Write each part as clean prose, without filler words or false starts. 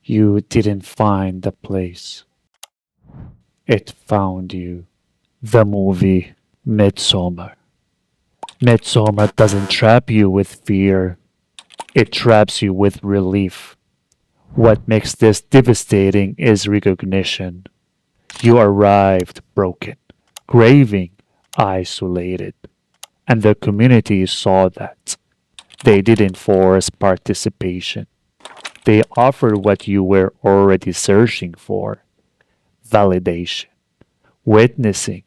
You didn't find the place. It found you. The movie Midsommar. Midsommar doesn't trap you with fear. It traps you with relief. What makes this devastating is recognition. You arrived broken, grieving, isolated. And the community saw that. They didn't force participation. They offered what you were already searching for: validation, witnessing,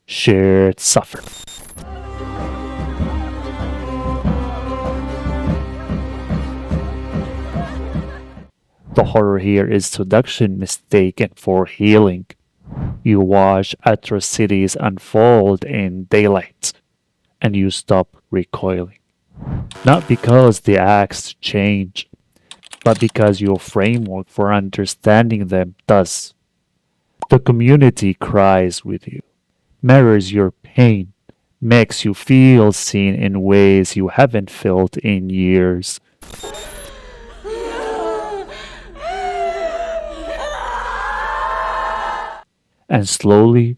shared suffering. The horror here is seduction mistaken for healing. You watch atrocities unfold in daylight, and you stop recoiling. Not because the acts change, but because your framework for understanding them does. The community cries with you, mirrors your pain, makes you feel seen in ways you haven't felt in years. And slowly,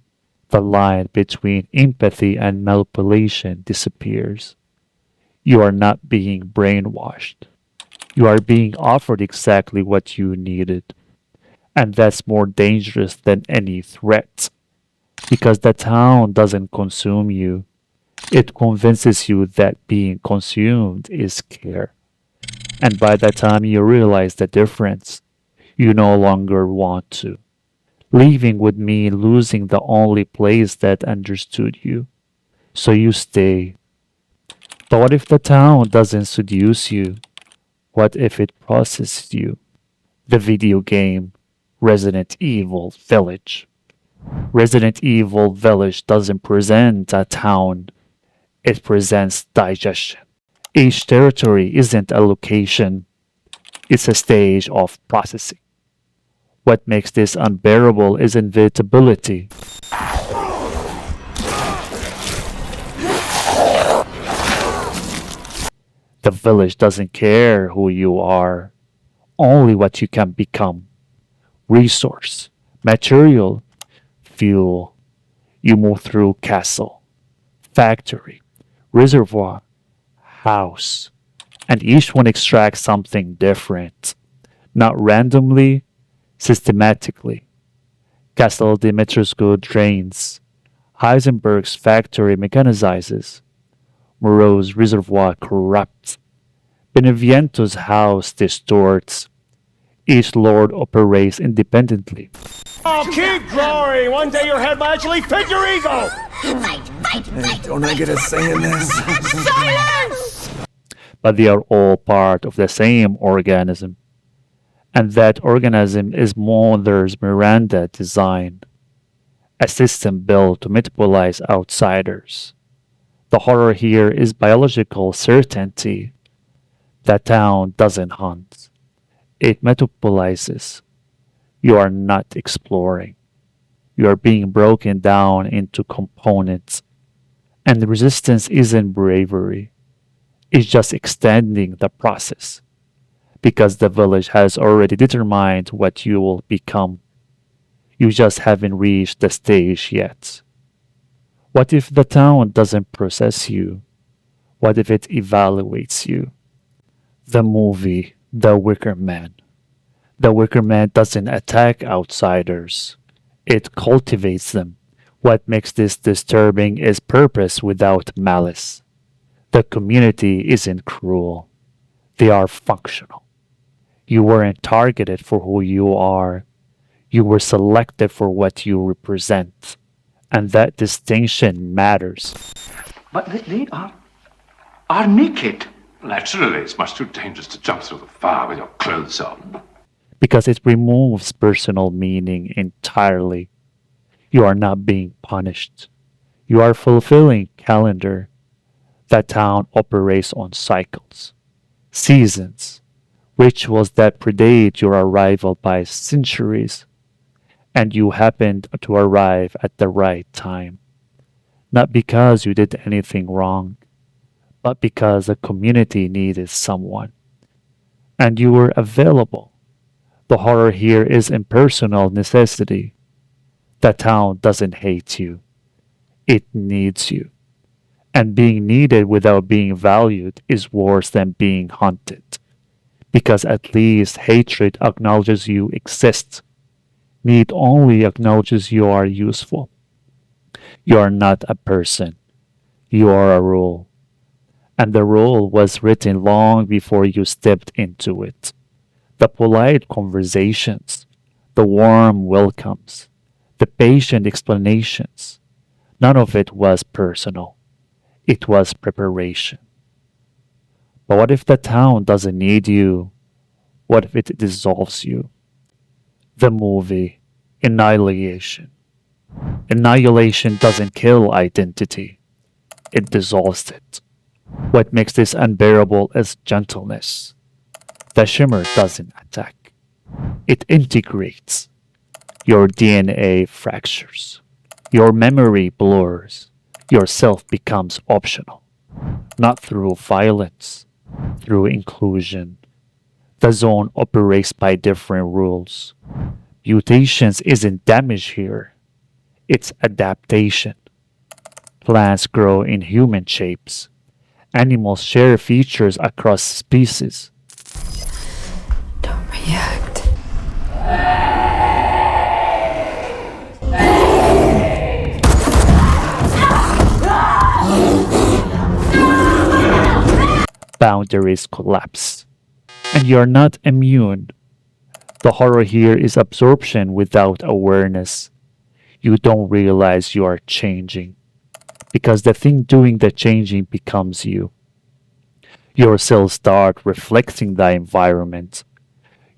the line between empathy and manipulation disappears. You are not being brainwashed. You are being offered exactly what you needed. And that's more dangerous than any threat. Because the town doesn't consume you, it convinces you that being consumed is care. And by the time you realize the difference, you no longer want to. Leaving would mean losing the only place that understood you. So you stay. But what if the town doesn't seduce you? What if it processes you? The video game Resident Evil Village. Resident Evil Village doesn't present a town, it presents digestion. Each territory isn't a location, it's a stage of processing. What makes this unbearable is inevitability. The village doesn't care who you are, only what you can become. Resource, material, fuel. You move through castle, factory, reservoir, house, and each one extracts something different, not randomly, systematically. Castle Dimitrescu drains, Heisenberg's factory mechanizes, Moreau's reservoir corrupts, Beneviento's house distorts. Each lord operates independently. Oh, keep growing! One day your head might actually fit your ego! Hey, don't I get a say in this? Silence! But they are all part of the same organism. And that organism is Mother's Miranda design, a system built to metabolize outsiders. The horror here is biological certainty. The town doesn't hunt, it metabolizes. You are not exploring. You are being broken down into components. And the resistance isn't bravery, it's just extending the process. Because the village has already determined what you will become. You just haven't reached the stage yet. What if the town doesn't process you? What if it evaluates you? The movie, The Wicker Man. The Wicker Man doesn't attack outsiders, it cultivates them. What makes this disturbing is purpose without malice. The community isn't cruel, they are functional. You weren't targeted for who you are. You were selected for what you represent. And that distinction matters. But they are naked. Naturally, it's much too dangerous to jump through the fire with your clothes on. Because it removes personal meaning entirely. You are not being punished. You are fulfilling calendar. That town operates on cycles, seasons, rituals that predate your arrival by centuries, and you happened to arrive at the right time. Not because you did anything wrong, but because the community needed someone. And you were available. The horror here is impersonal necessity. The town doesn't hate you, it needs you. And being needed without being valued is worse than being hunted. Because at least hatred acknowledges you exist. Need only acknowledges you are useful. You are not a person, you are a rule. And the rule was written long before you stepped into it. The polite conversations, the warm welcomes, the patient explanations, none of it was personal. It was preparation. But what if the town doesn't need you? What if it dissolves you? The movie, Annihilation. Annihilation doesn't kill identity, it dissolves it. What makes this unbearable is gentleness. The shimmer doesn't attack, it integrates. Your DNA fractures, your memory blurs, your self becomes optional. Not through violence, through inclusion. The zone operates by different rules. Mutations isn't damage here, it's adaptation. Plants grow in human shapes. Animals share features across species. Don't react. Boundaries collapse. And you're not immune. The horror here is absorption without awareness. You don't realize you are changing because the thing doing the changing becomes you. Your cells start reflecting the environment.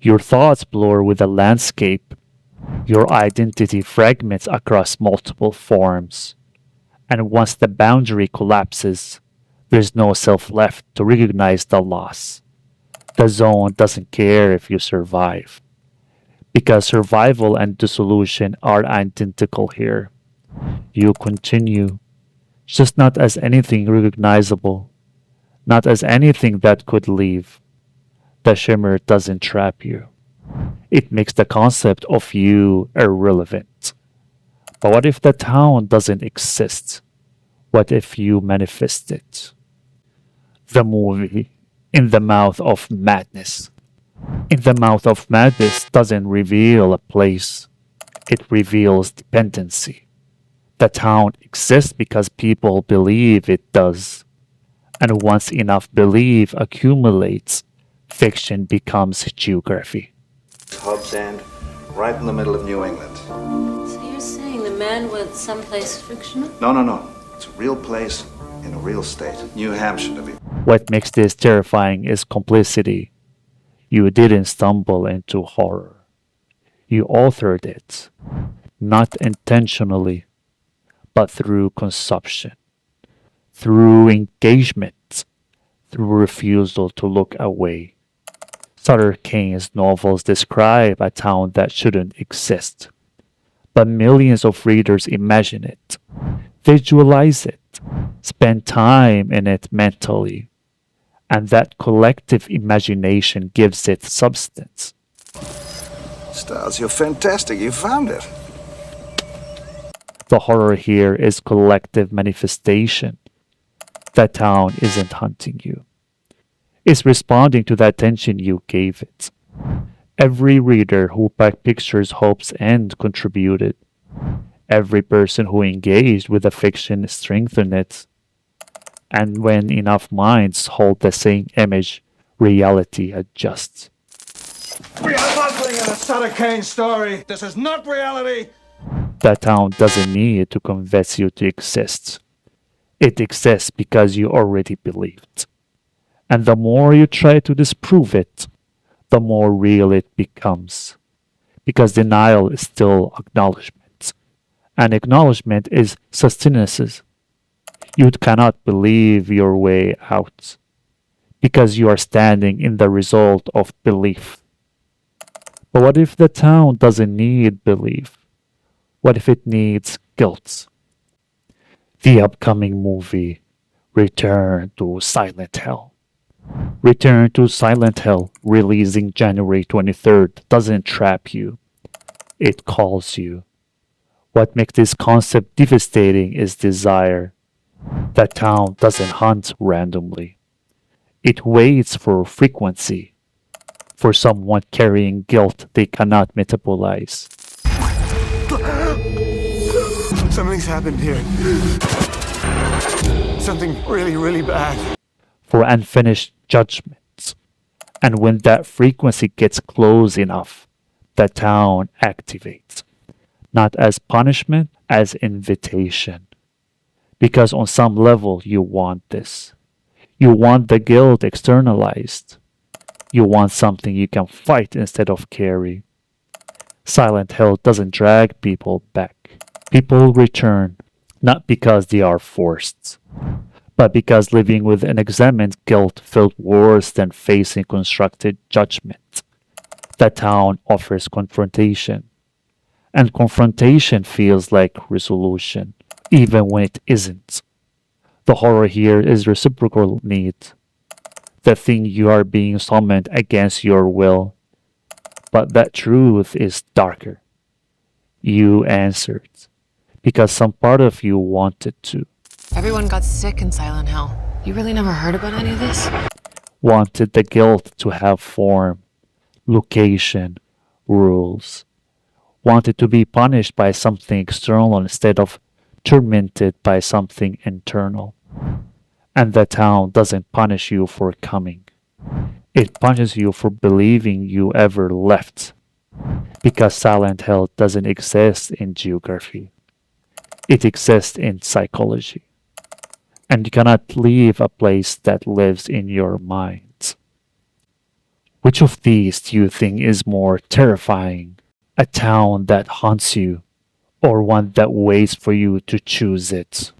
Your thoughts blur with the landscape. Your identity fragments across multiple forms. And once the boundary collapses, there's no self left to recognize the loss. The zone doesn't care if you survive. Because survival and dissolution are identical here. You continue, just not as anything recognizable, not as anything that could leave. The shimmer doesn't trap you. It makes the concept of you irrelevant. But what if the town doesn't exist? What if you manifest it? The movie, In the Mouth of Madness. In the Mouth of Madness doesn't reveal a place, it reveals dependency. The town exists because people believe it does. And once enough belief accumulates, fiction becomes geography. Hobbs End, right in the middle of New England. So you're saying the man went someplace fictional? No. It's a real place in a real state. New Hampshire, to be. What makes this terrifying is complicity. You didn't stumble into horror. You authored it, not intentionally, but through consumption, through engagement, through refusal to look away. Sutter Kane's novels describe a town that shouldn't exist, but millions of readers imagine it, visualize it, spend time in it mentally, and that collective imagination gives it substance. Stiles, you're fantastic. You found it. The horror here is collective manifestation. The town isn't hunting you. It's responding to the attention you gave it. Every reader who pictures hopes and contributed. Every person who engaged with the fiction strengthened it. And when enough minds hold the same image, reality adjusts. We are not living in a Sutter Kane story. This is not reality. The town doesn't need to convince you to exist. It exists because you already believed. And the more you try to disprove it, the more real it becomes. Because denial is still acknowledgement. And acknowledgement is sustenance. You cannot believe your way out. Because you are standing in the result of belief. But what if the town doesn't need belief? What if it needs guilt? The upcoming movie, Return to Silent Hell. Return to Silent Hill, releasing January 23rd, doesn't trap you. It calls you. What makes this concept devastating is desire. The town doesn't hunt randomly. It waits for frequency, for someone carrying guilt they cannot metabolize. Something's happened here. Something really, really bad. For unfinished judgments. And when that frequency gets close enough, the town activates. Not as punishment, as invitation. Because on some level you want this. You want the guilt externalized. You want something you can fight instead of carry. Silent Hill doesn't drag people back. People return, not because they are forced, but because living with unexamined guilt felt worse than facing constructed judgment. The town offers confrontation, and confrontation feels like resolution, even when it isn't. The horror here is reciprocal need. The thing you are being summoned against your will. But that truth is darker. You answered, because some part of you wanted to. Everyone got sick in Silent Hill. You really never heard about any of this? Wanted the guilt to have form, location, rules. Wanted to be punished by something external instead of tormented by something internal. And the town doesn't punish you for coming. It punishes you for believing you ever left. Because Silent Hill doesn't exist in geography. It exists in psychology. And you cannot leave a place that lives in your mind. Which of these do you think is more terrifying? A town that haunts you, or one that waits for you to choose it?